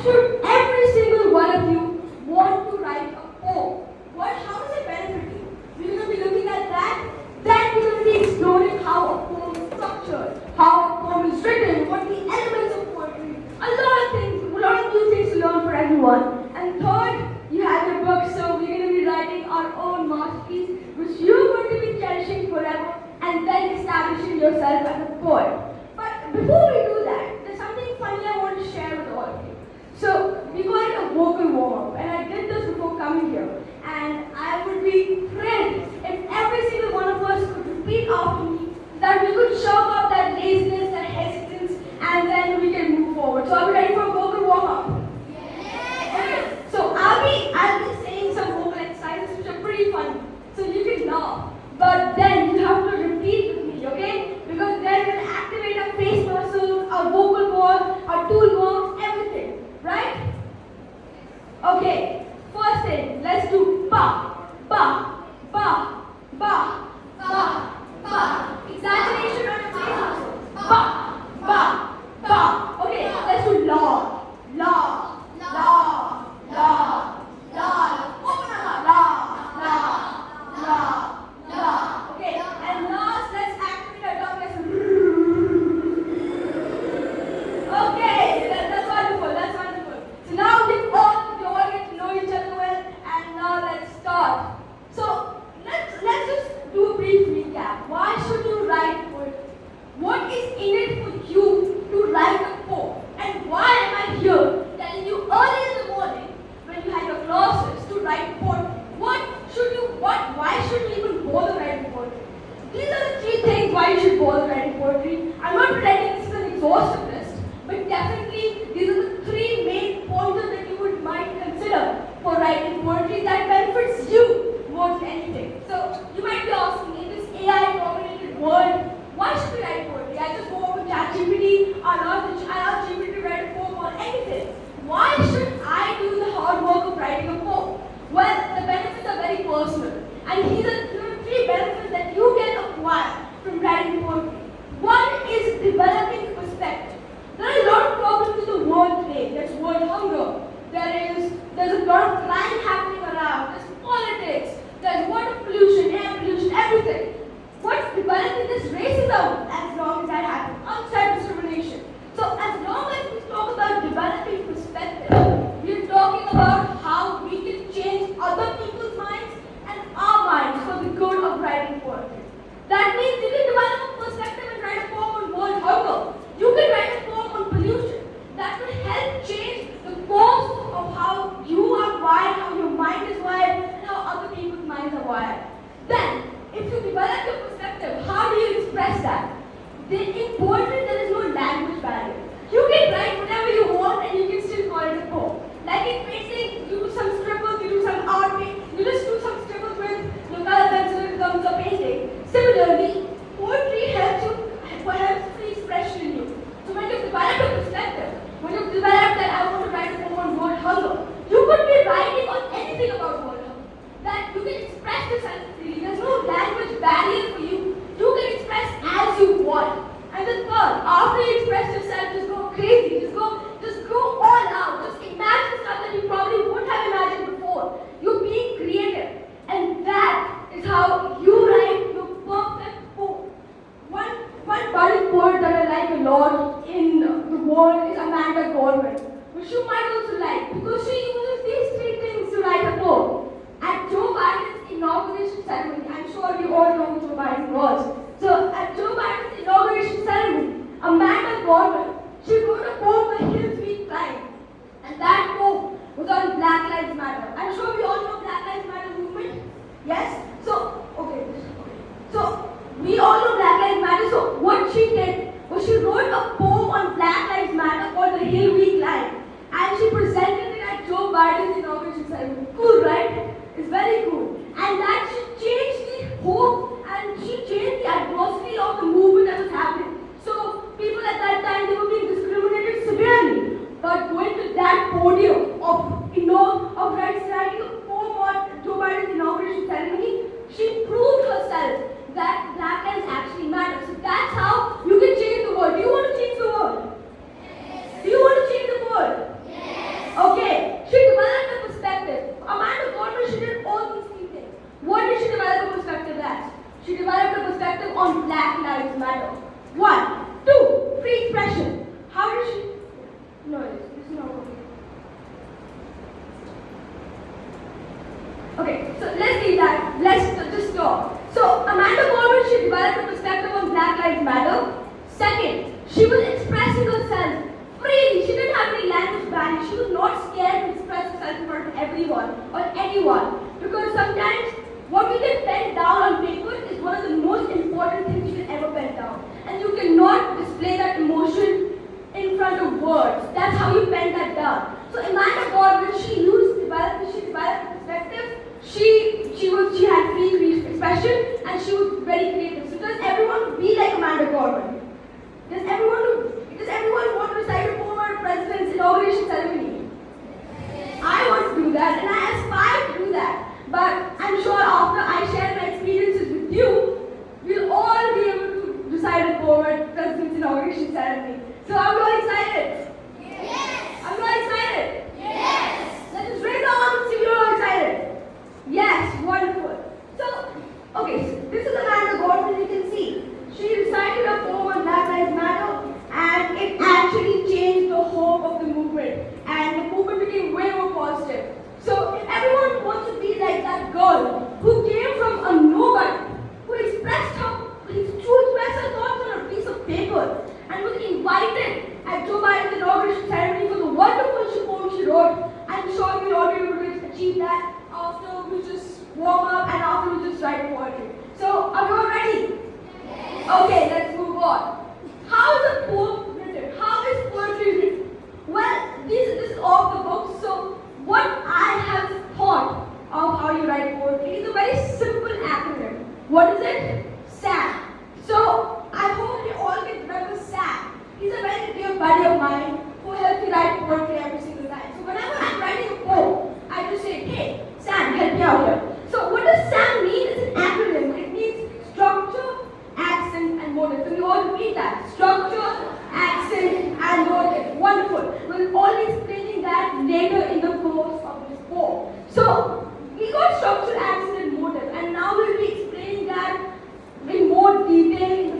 should every single one of you want to write a poem? How does it benefit you? We're going to be looking at that. Then we're going to be exploring how a poem is structured, how a poem is written, what the elements of poetry, a lot of things, a lot of new things to learn for everyone. And third, you have your book, so we're going to be writing our own masterpiece, which you're going to be cherishing forever and then establishing yourself as a poet. But before we do that, there's something funny I want to share with all of you. So we call it a vocal warm-up, and I did this before coming here. And I would be thrilled if every single one of us could repeat after me, that we could show up that laziness, that hesitance, and then we can move forward. So are we ready for a vocal warm-up? Yes. Okay. So I'll be saying some vocal exercises which are pretty funny. So you can laugh. But then you have to repeat with me, okay? Because then we'll activate our face muscles, our vocal cords, our toolbox, everything. Right? Okay. First thing, let's do ba, ba, ba, ba, ba, ba. Exaggeration on your face muscles. Ba, ba, ba. Okay, let's do la, la, la, la, la. Open our mouth. La, la, la, la. Okay, and last, let's activate our tongue. Okay, that's wonderful, that's wonderful. So now we all get to know each other well, and now let's start. So let's just do a brief recap. Why should you write poetry? What is in it for you to write a poem? And why am I here telling you early in the morning when you had your classes to write poetry? Why should you even bother writing poetry? These are the three things why you should bother writing poetry. I'm not pretending this is an exhaustive list, but definitely these are the three main pointers that you might consider for writing poetry that benefits you more than anything. So you might be asking, in this AI-dominated world, why should we write poetry? I just go over ChatGPT, I ask GPT to write a poem or anything. Why should I do the hard work of writing a poem? Well, the benefits are very personal. And these are the three benefits that you can acquire from writing poetry. One is developing perspective. There are a lot of problems in the world today. There's world hunger. There's a lot of crime happening around. There's politics. There's water pollution, air pollution, everything. What's developing this racism as long as that happens? Outside discrimination. So as long as we talk about developing perspective, we're talking about how we can change other people's minds and our minds for the good of writing poetry. That means you can develop a perspective and write a poem on world hunger. You can write a poem on pollution. That will help change the course of how you are wired, how your mind is wired, and how other people's minds are wired. Then, if you develop your perspective, how do you express that? In poetry, there is no language barrier. You can write whatever you want and you can still call it a poem. Like in painting, you do some scribbles, you do some art paint, you just do some scribbles with your color pencil, it becomes a painting. Similarly, poetry helps free expression in you. So when you develop a perspective, when you develop that I want to write a poem on world hunger, you could be writing on anything about world hunger. That you can express yourself freely. There's no language barrier for you. You can express as you want. And the third, after you express yourself, just go crazy. Just go all out. Just imagine stuff that you probably wouldn't have imagined before. You're being creative. And that is how you write your perfect poem. One budding poet that I like a lot in the world is Amanda Gorman, which you might also like because she uses these three things to write a poem. At Joe Biden's inauguration ceremony, I'm sure you all know who Joe Biden was. So at Joe Biden's inauguration ceremony, Amanda Gorman, she wrote a poem, The Hills We Climb. And that poem was on Black Lives Matter. I'm sure we all know Black Lives Matter movement. Yes? So we all know Black Lives Matter. So what she did was she wrote a poem on Black Lives Matter called The Hill We Climb. And she presented it at Joe Biden's inauguration ceremony. Cool, right? It's very cool. And that she changed the hope and she changed the adversity of the movement that was happening. So people at that time, they were being discriminated severely. But going to that podium of writing a poem on Joe Biden's inauguration ceremony, she proved herself that Black lives actually matter. So that's how you can change the world. Do you want to change the world? Yes. Do you want to change the world? Yes. Okay, so let's leave that. Let's just stop. So Amanda Gorman, she developed a perspective on Black Lives Matter. Second, she was expressing herself freely. She didn't have any language barrier. She was not scared to express herself in front of everyone or anyone. Because sometimes what we can pen down on paper is one of the most important things you can ever pen down. And you cannot display that emotion in front of words. That's how you pen that down. So Amanda Gorman, she developed perspective. She had free expression and she was very creative. So does everyone be like Amanda Gorman? Does everyone want to recite a poem at a president's inauguration ceremony? I want to do that and I aspire to do that. But I'm sure after I share my experiences with you, we'll all be able to recite a poem at the president's inauguration ceremony. So are we all excited? Yes! Are we all excited? Yes! Let us raise our arms and see if you're all excited. Yes, wonderful. So, okay, so this is Amanda Gorman, you can see. She recited a poem on Black Lives Matter and it actually changed the hope of the movement. And the movement became way more positive. So if everyone wants to be like that girl who came from a nobody, who expressed her thoughts on a piece of paper and was invited at Joe Biden's inauguration ceremony for the wonderful poem she wrote, I'm sure we'll all be able to achieve that after we just warm up and after we just write poetry. So are we all ready? Yes. Okay, let's move on. How is a poem written? How is poetry written? Well, this is off the book. So what I have thought of how you write poetry is a very simple acronym. What is it? SAM. So I hope you all can remember Sam. He's a very dear buddy of mine who helps me write poetry every single time. So whenever I'm writing a poem, I just say, hey, Sam, help me out here. So what does SAM mean? It's an acronym. It means structure, accent, and motive. So we all repeat that. Structure, accent, and motive. Wonderful. We'll all be explaining that later in the course of this poem. So we got structure, accent, and motive, and now we'll be explaining that in more detail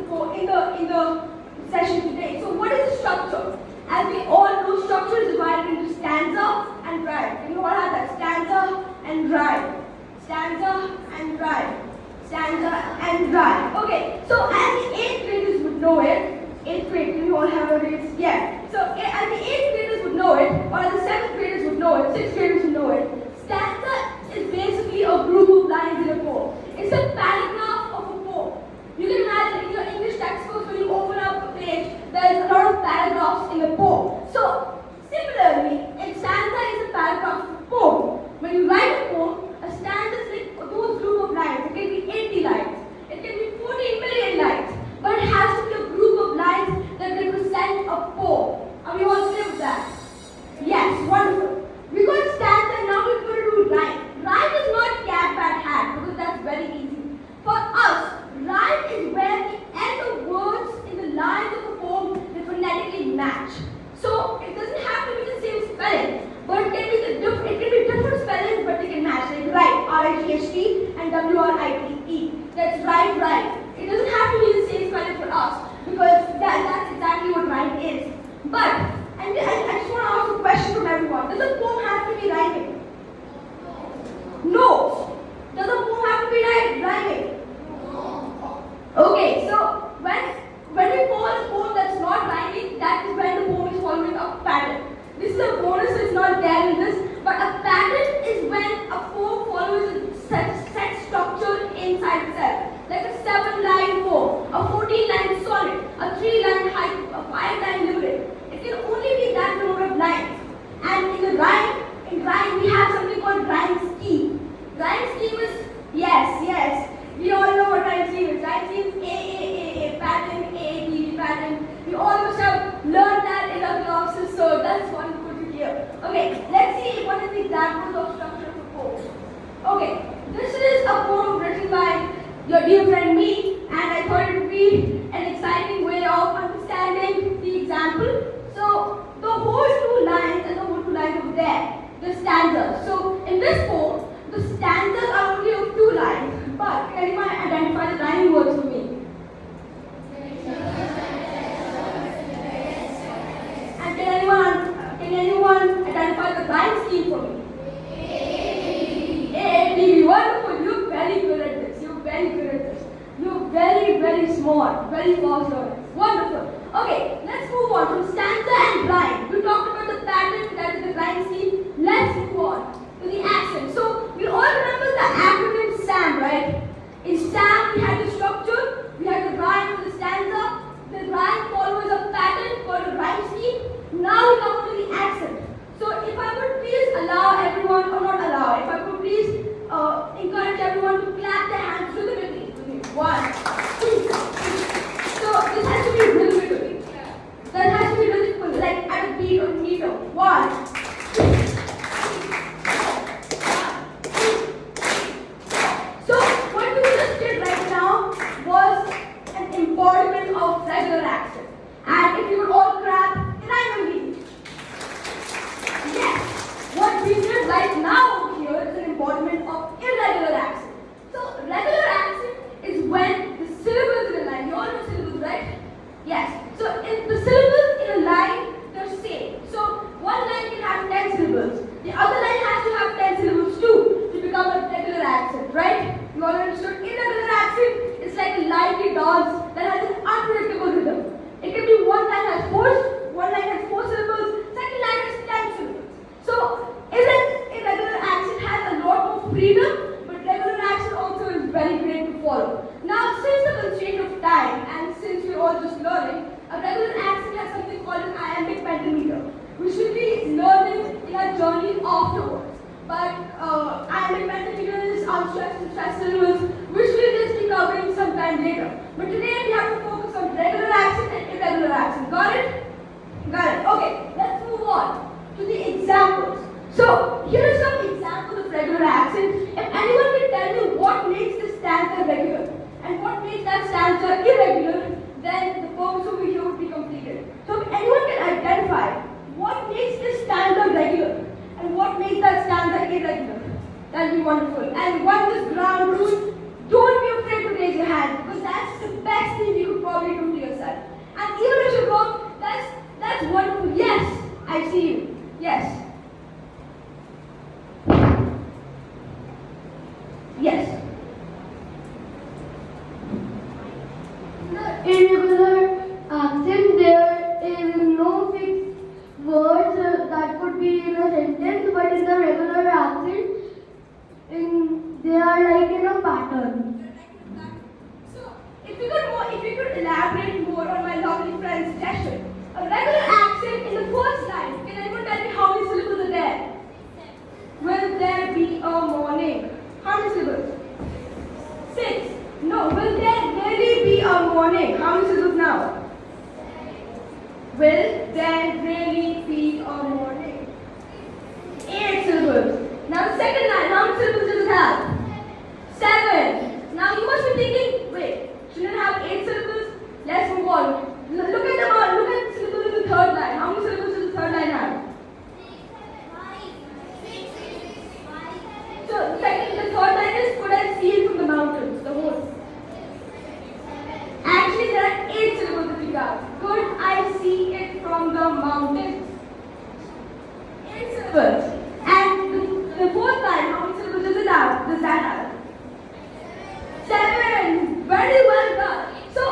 in the session today. So what is the structure? As we all know, structure is divided into stanza and rhyme. And you all have that stanza and rhyme. Stanza and rhyme. Stanza and rhyme. Okay, so as the 8th graders would know it, 8th grade, you all have a grade? Yeah. So as the 8th graders would know it, or as the 7th graders would know it, 6th graders would know it, stanza is basically a group of lines in a poem. It's a paragraph of a poem. You can imagine in your English textbooks when you open up a page, there's a lot of paragraphs in the poem. So similarly, a stanza is a paragraph of a poem. When you write a poem, a stanza is like those group of lines. It can be 80 lines. It can be 14 million lines. But it has to be a group of lines that represent a poem. Are we all clear with that? Yes, wonderful. We got stanza and now we're going to do rhyme. Rhyme is not cat, bat, hat because that's very easy. For us, rhyme is where the end of words in the lines of a poem they phonetically match. So it doesn't have to be the same spelling, but it can be different spellings, but they can match. Like right, R-I-G-H-T and W-R-I-T-E. That's right. It doesn't have to be the same spelling for us because that's exactly what rhyme is. But I just want to ask a question from everyone. Does a poem have to be rhyming? No. Does a poem have to be rhyming? No. Okay, so when we call a poem that's not rhyming, that is when the poem is following a pattern. This is a bonus, so it's not there in this, but a pattern is when a poem follows a set structure inside itself. Like a 7-line poem, a 14-line sonnet, a 3-line haiku, a 5-line lyric. It can only be that number of lines. And in rhyme, we have something called rhyme scheme. Rhyme scheme is, yes, we all know what rhyme scheme is. Rhyme scheme is A, pattern, A, B, pattern. We all must have learned that in our classes, so that's wonderful to hear. Okay, let's see what is the examples of structure of a poem. Okay, this is a poem written by your dear friend me, and I thought it would be an exciting way of understanding the example. So the whole 2 lines and the whole 2 lines over there, the stanzas. So in this poem, the stanzas are only of 2 lines, but can anyone identify the rhyming words for me? And can anyone identify the rhyme scheme for me? A, B, very fast learners. Wonderful. Okay, let's move on from stanza and rhyme. We talked about the pattern, that is the rhyme scheme. Let's move on to the accent. So we all remember the acronym SAM, right? In SAM, we had the structure, we had the rhyme for the stanza. The rhyme follows a pattern called a rhyme scheme. Now we come to the accent. So if I would please allow everyone, or not allow, if I would please encourage everyone to clap their hands rhythmically with me. 1, 2, 3. So this has to be rhythmically. That has to be rhythmical, like at a beat or meter. 1, 2. So what we just did right now was an embodiment of regular accent. And if you would all clap randomly. Yes, what we did right now over here is an embodiment of irregular accent. So regular accent is when the syllables in a line, you all know syllables, right? Yes. So in the syllables in a line, they're same. So one line can have 10 syllables. The other line has to have 10 syllables too to become a regular accent, right? You all understood? Irregular accent is like a lively dance that has an unpredictable rhythm. It can be one line has 4 syllables, second line has 10 syllables. So irregular accent has a lot more freedom, but regular accent also is very great to follow. Now, since the constraint of time and since we're all just learning, a regular accent has something called an iambic pentameter. We should be learning in our journey afterwards. But iambic pentameter is unstressed and stressed syllables, which we'll just be covering sometime later. But today we have to focus on regular accent and irregular accent. Got it? Got it. Okay, let's move on to the examples. So here are some examples of regular accent. If anyone can tell me what makes the stanza regular and what makes that stanza irregular, then the purpose over here would be completed. So if anyone can identify what makes this stanza regular and what makes that stanza irregular, that'll be wonderful. And one this ground rule, don't be afraid to raise your hand because that's the best thing you could probably do to yourself. And even if you're wrong, that's wonderful. Yes, I see you. Yes. Yes. Irregular accent, there is no fixed words that could be in a sentence, but in the regular accent, they are like in a pattern. So, if you could elaborate more on my lovely friend's suggestion, a regular accent in the first line. Can anyone tell me how many syllables are there? Will there be a morning? How many syllables? 6. No. Will there really be a morning? How many syllables now? Will there really be a morning? 8 syllables. Now the second line, how many syllables does it have? 7. Now you must be thinking, wait, shouldn't it have 8 syllables? Let's move on. Look at the syllables in the third line. How many syllables does the third line have? So the third line is could I see it from the mountains, the whole. Actually there are 8 syllables that we got. Could I see it from the mountains? 8 syllables. And the fourth line, how many syllables does that have? 7. Very well done. So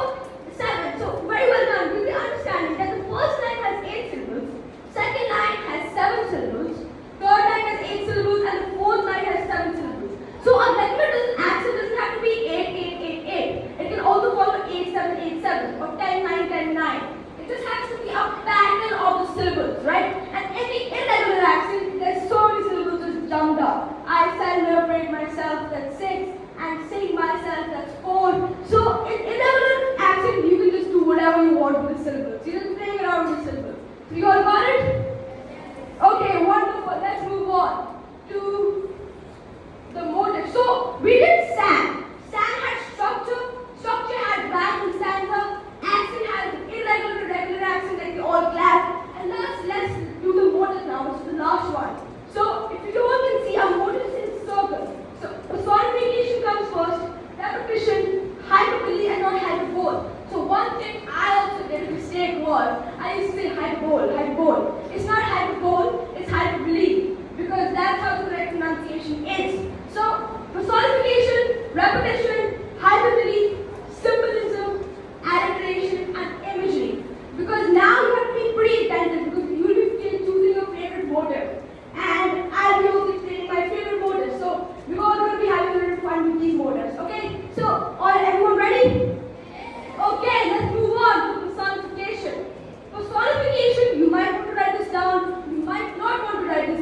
7. So very well done. You'll be understanding that the first line has 8 syllables, second line has 7 syllables, third line has 8 syllables, and the fourth line has 7 syllables. So a regular accent doesn't have to be 8, 8, 8, 8. It can also follow 8, 7, 8, 7 or 10, 9, 10, 9. It just has to be a pattern of the syllables, right? And in the irregular accent, there's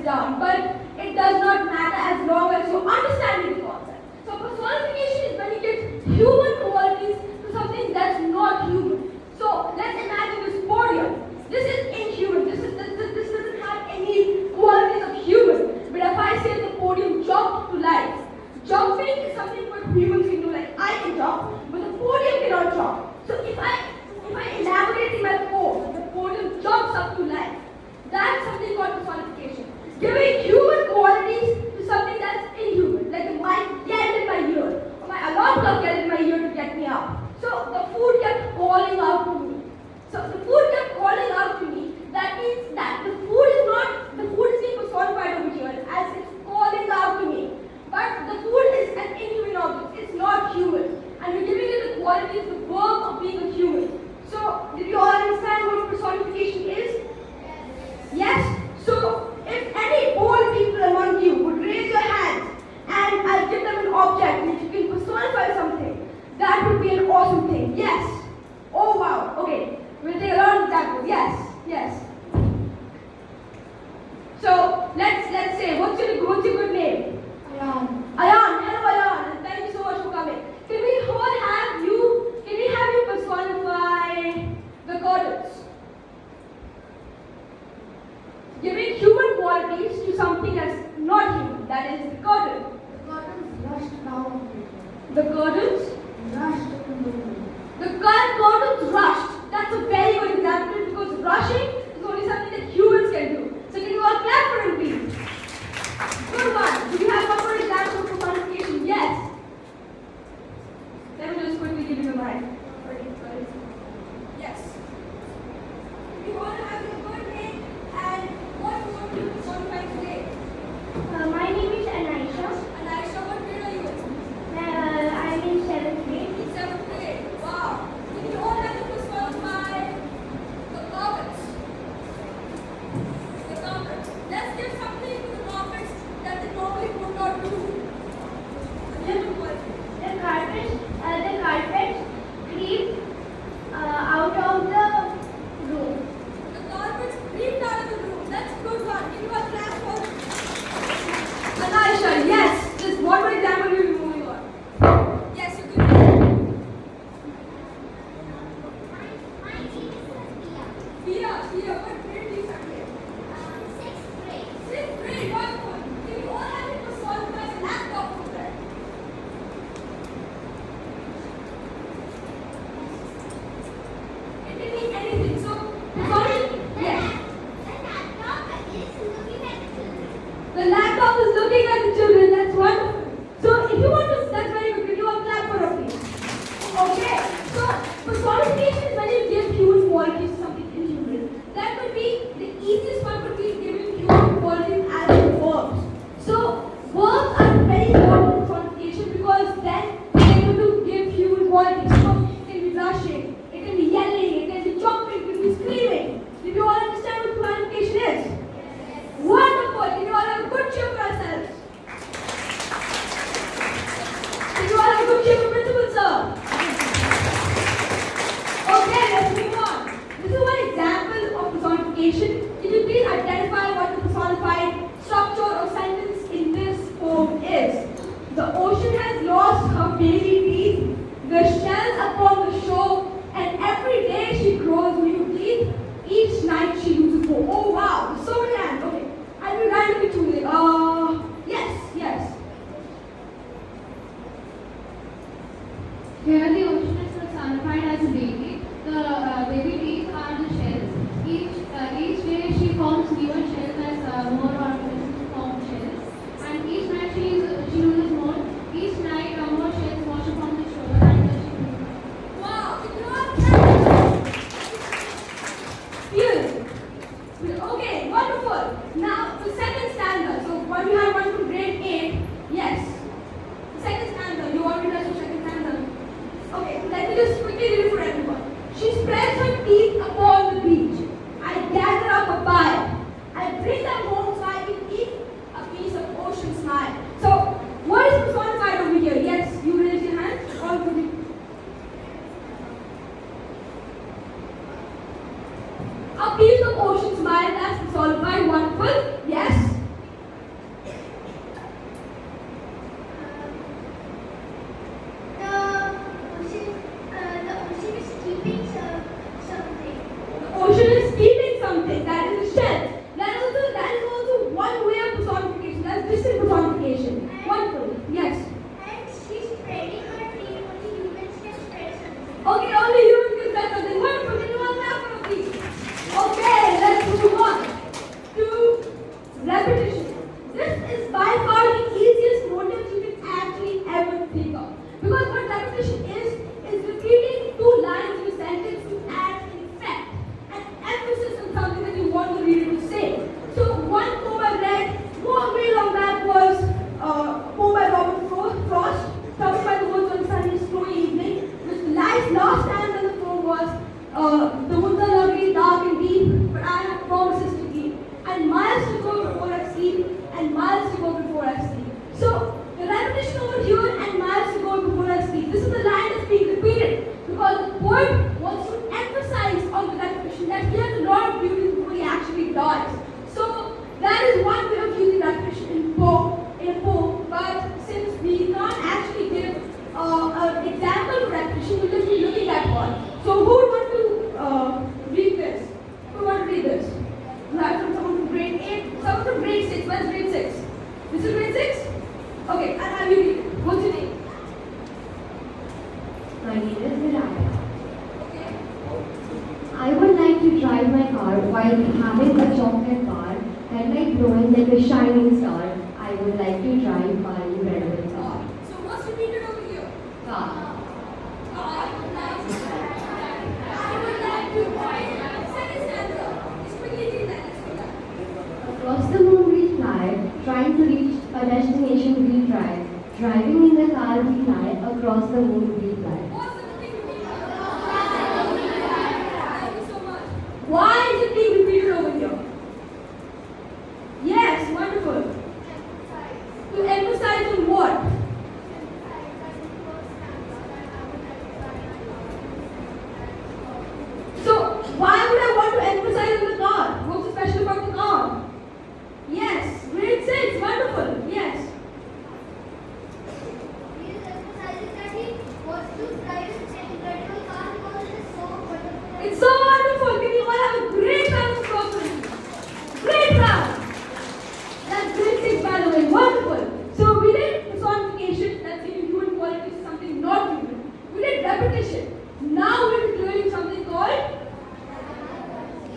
down, but it does not matter as long as you understand the concept. So personification is when you get human qualities to something that's not human. So let's imagine this podium. This is inhuman. This doesn't have any qualities of human. But if I say the podium jumped to life, jumping is something what humans can do. Like I can jump, but the podium cannot jump. So if I elaborate in my pose, the podium jumps up to life. That's something called personification. Giving human qualities to something that's inhuman, like the mic get in my ear, or my alarm clock get in my ear to get me up. So the food kept calling out to me. So the food kept calling out to me. That means that the food is being personified over here as it's calling out to me. But the food is an inhuman object. It's not human. And we're giving it the qualities, the verb of being a human. So did you all understand what personification is? Yes? So if any old people among you would raise your hands and I'll give them an object and if you can personify something, that would be an awesome thing. Yes? Oh wow. Okay. We'll take a lot of examples. Yes. Yes. So let's say what's your good name? Ayan. Ayan. Hello Ayan. And thank you so much for coming. Can we have you personify the curtains? Giving human qualities to something that's not human, that is the curtain. The curtains rushed down. The curtains? Rushed in the room. The curtains rushed. That's a very good example because rushing is only something that humans can do. So can you all clap for him, please? Good one. Do you have one more example of personification? Yes. Let me just quickly give you the mic. Yes. You all have a good name and what you want to personify today? My name is Anaisha. Anisha, what grade are you in? I'm in 7th grade. In 7th grade. Wow. Can you all have to personify the carpets? The carpets. Let's give something to the carpets that they normally would not do. The carpet creep out of the room. The carpets creeped out of the room. That's a good one. Can you all clap for Anisha, yes. Just one more example, we'll be moving on. Yes, you can. My name is Sophia. Pia, what grade do you study? 6th grade. 6th grade, wonderful. Can you all have it personify the laptop over there? It can be anything. So, sorry. Yes. The laptop is looking at the children. That's wonderful. So, if you want to, that's very good. Can you all clap for her, please? Okay. So, personification is when you give human qualities to something inhuman. That would be the easiest one would be giving human qualities as verbs. So, verbs are very important in personification because then they're able to give human qualities. So, it can be rushing, it can be yelling, it can be jumping, it can be screaming. Did you all understand what personification is? Wonderful. Can you all have a good cheer for ourselves? this is by far the easiest motive you can actually ever think of. Because what repetition is repeating two lines in a sentence to add an effect, an emphasis on something that you want the reader to say. So one poem I read way long back was a poem by Robert Frost, covered by the woods on a sunny, snowy evening, which the last stanza in the poem was, the woods are lovely, dark and deep, but I have promises to keep, and miles to go before I sleep, and miles to go before I sleep. So the repetition over here and miles to go before I sleep. This is the line that's being repeated because the poet wants to emphasize on the repetition that he has a lot of beauty before he actually dies. So that is one way of using repetition in a poem. But since we can't actually give an example of repetition, we'll just be looking at one. So who would want to read this? Who would want to read this? Right, from someone from grade 8, someone from grade 6. Where's grade 6? This is grade 6? Okay, I'll have you read it. What's your name? My name is Viraya. Okay. I would like to drive my car while having a chocolate bar and like glowing like a shining star. I would like to drive my red car. So what's repeated over here? Car. I would like to drive. Second stanza. Just quickly read that. Let's do that. Across the moon we fly, trying to reach a destination we try. Driving in the car we fly, across the moon we fly. What's the thing repeated? Thank you so much. Why is it being repeated over here? Yes, wonderful. To emphasize on what? So, why would I want to emphasize on the car? What's so special about the car? Yes, grade 6, wonderful, yes. He is emphasizing that he wants to drive an incredible car because it is so wonderful. It's so wonderful. Can you all have a great round of applause for him? Great round. That's grade 6, by the way. Wonderful. So we did personification, that's giving human qualities to something not human. We did repetition. Now we're doing something called?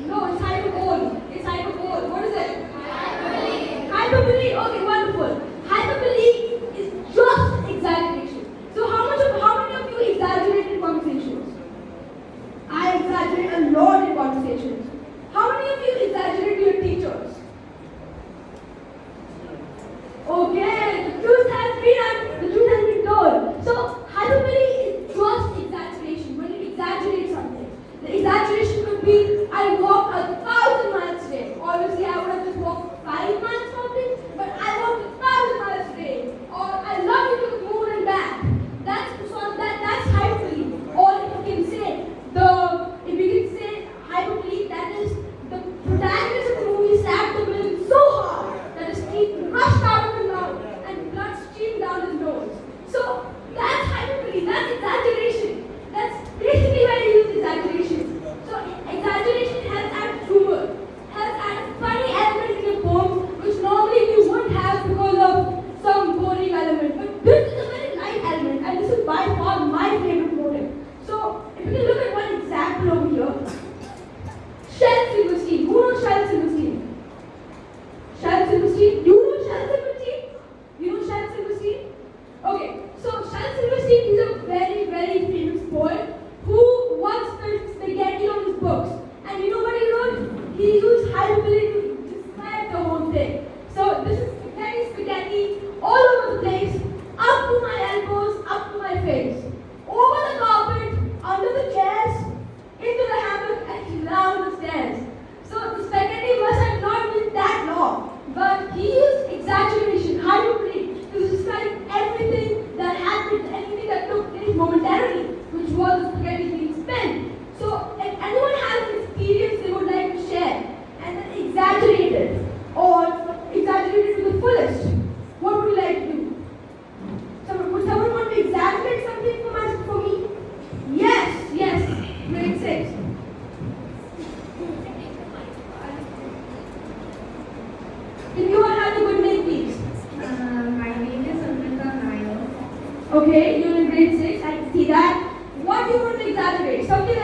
No, it's hyperbole. It's hyperbole. What is it? Hyperbole. Hyperbole. Okay, wonderful. Hyperbole is just exaggeration. So how many of you exaggerate in conversations? I exaggerate a lot in conversations. How many of you exaggerate to your teachers? Okay, the truth has been told. So hyperbole is just exaggeration. When you exaggerate something, the exaggeration could be I walked 1,000 miles today. Obviously, I would have just walked 5 miles probably, but I walked 1,000 miles today. Or I love you to the moon and back. That's hyperbole. Or if you can say hyperbole, that is the protagonist of the movie slapped the villain so hard that his teeth rushed out of his mouth and blood streamed down his nose. So that's hyperbole, that's exaggeration. That's basically where you use exaggeration. So exaggeration helps add humor, helps add funny element in your poem, which normally you wouldn't have because of some boring element. But this is a very light element, and this is by far my favorite motive. So if you can look at one example over here. Shel Silverstein. Who knows Shel Silverstein? Shel Silverstein? You know Shel Silverstein? You know Shel Silverstein? Okay, so Shel Silverstein is a very, very famous poet who once spilled spaghetti on his books. And you know what he wrote? He used hyperbole to describe the whole thing. So this is spaghetti all over the place, up to my elbows, up to my face, over the carpet, under the chairs, into the hammock, and down the stairs. So the spaghetti must have not been that long, but he used exaggeration, hyperbole, to describe everything that happened, anything that took place momentarily, which was the spaghetti being spent. So if anyone has an experience they would like to share, and then exaggerate it, or exaggerate it to the fullest, what would you like to do? Would someone want to exaggerate something for me? Yes, grade 6. Can you all have a good name, please? My name is Amrita Nair. Okay, you're in grade 6, I can see that. What do you want to exaggerate? Something